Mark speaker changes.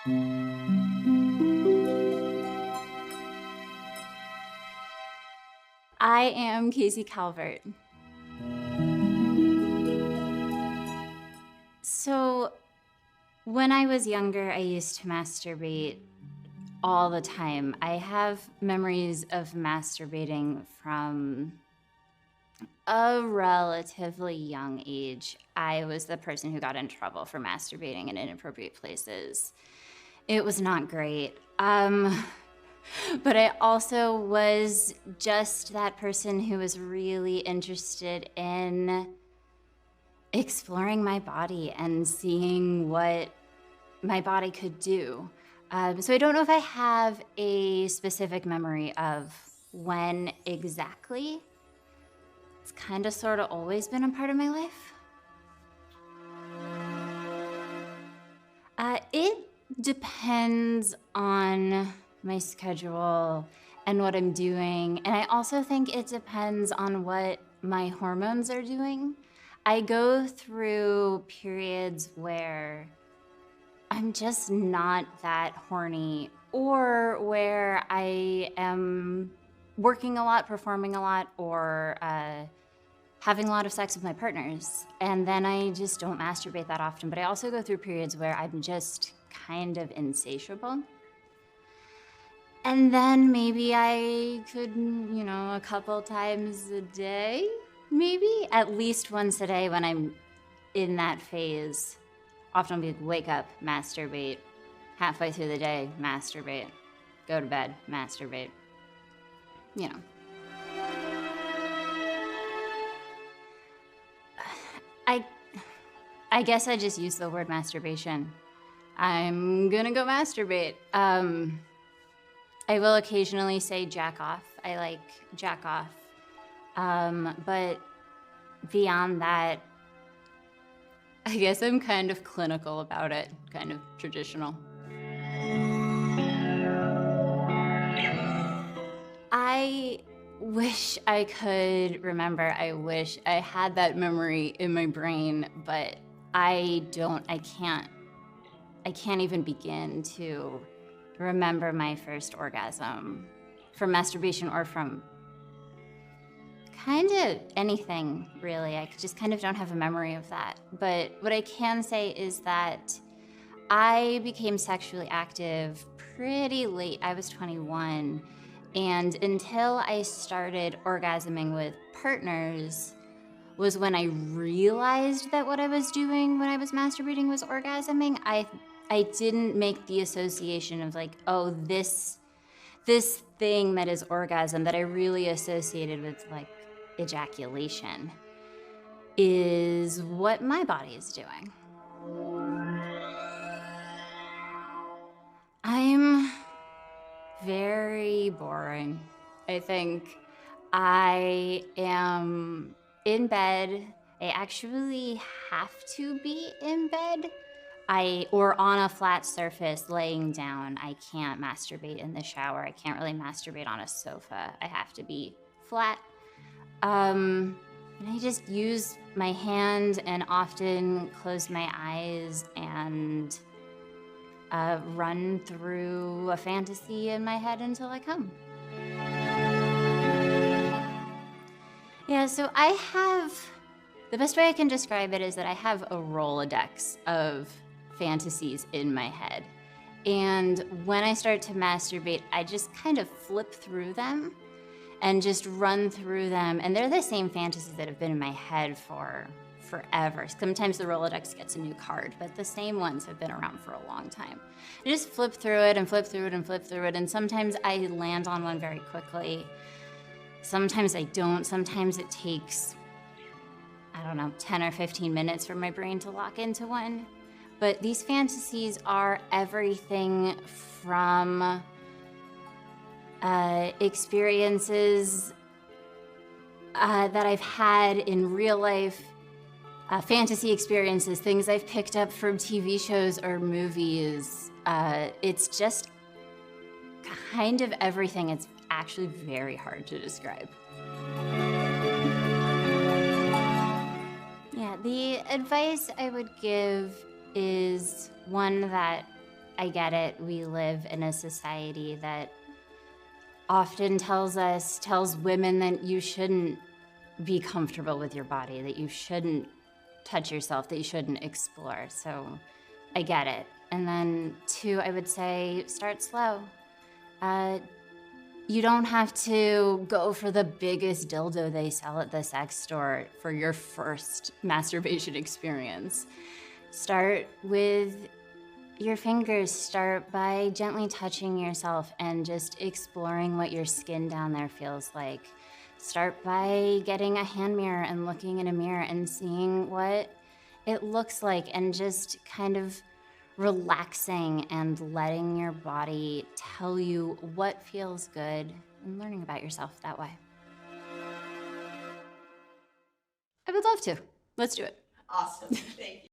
Speaker 1: I am Casey Calvert. So, when I was younger, I used to masturbate all the time. I have memories of masturbating from a relatively young age. I was the person who got in trouble for masturbating in inappropriate places. It was not great. But I also was just that person who was really interested in exploring my body and seeing what my body could do. So I don't know if I have a specific memory of when exactly. It's kind of sort of always been a part of my life. It depends on my schedule and what I'm doing. And I also think it depends on what my hormones are doing. I go through periods where I'm just not that horny, or where I am working a lot, performing a lot, or having a lot of sex with my partners. And then I just don't masturbate that often. But I also go through periods where I'm just kind of insatiable. And then maybe I could, a couple times a day, maybe at least once a day when I'm in that phase. Often I'll be like, wake up, masturbate. Halfway through the day, masturbate. Go to bed, masturbate. I guess I just use the word masturbation. I'm gonna go masturbate. I will occasionally say jack off. I like jack off. But beyond that, I guess I'm kind of clinical about it, kind of traditional. I wish I could remember. I wish I had that memory in my brain, but I don't. I can't even begin to remember my first orgasm from masturbation or from kind of anything, really. I just kind of don't have a memory of that. But what I can say is that I became sexually active pretty late. I was 21. And until I started orgasming with partners was when I realized that what I was doing when I was masturbating was orgasming. I didn't make the association of like, oh, this thing that is orgasm that I really associated with like ejaculation is what my body is doing. I'm very boring. I think I am in bed. I actually have to be in bed. Or on a flat surface laying down. I can't masturbate in the shower. I can't really masturbate on a sofa. I have to be flat. And I just use my hand and often close my eyes and run through a fantasy in my head until I come. Yeah, so the best way I can describe it is that I have a Rolodex of fantasies in my head. And when I start to masturbate, I just kind of flip through them and just run through them. And they're the same fantasies that have been in my head for forever. Sometimes the Rolodex gets a new card, but the same ones have been around for a long time. I just flip through it and flip through it and flip through it. And sometimes I land on one very quickly. Sometimes I don't. Sometimes it takes, 10 or 15 minutes for my brain to lock into one. But these fantasies are everything from experiences that I've had in real life, fantasy experiences, things I've picked up from TV shows or movies. It's just kind of everything. It's actually very hard to describe. Yeah, the advice I would give is one that I get it. We live in a society that often tells women that you shouldn't be comfortable with your body, that you shouldn't touch yourself, that you shouldn't explore. So I get it. And then two, I would say start slow. You don't have to go for the biggest dildo they sell at the sex store for your first masturbation experience. Start with your fingers. Start by gently touching yourself and just exploring what your skin down there feels like. Start by getting a hand mirror and looking in a mirror and seeing what it looks like and just kind of relaxing and letting your body tell you what feels good and learning about yourself that way. I would love to. Let's do it.
Speaker 2: Awesome. Thank you.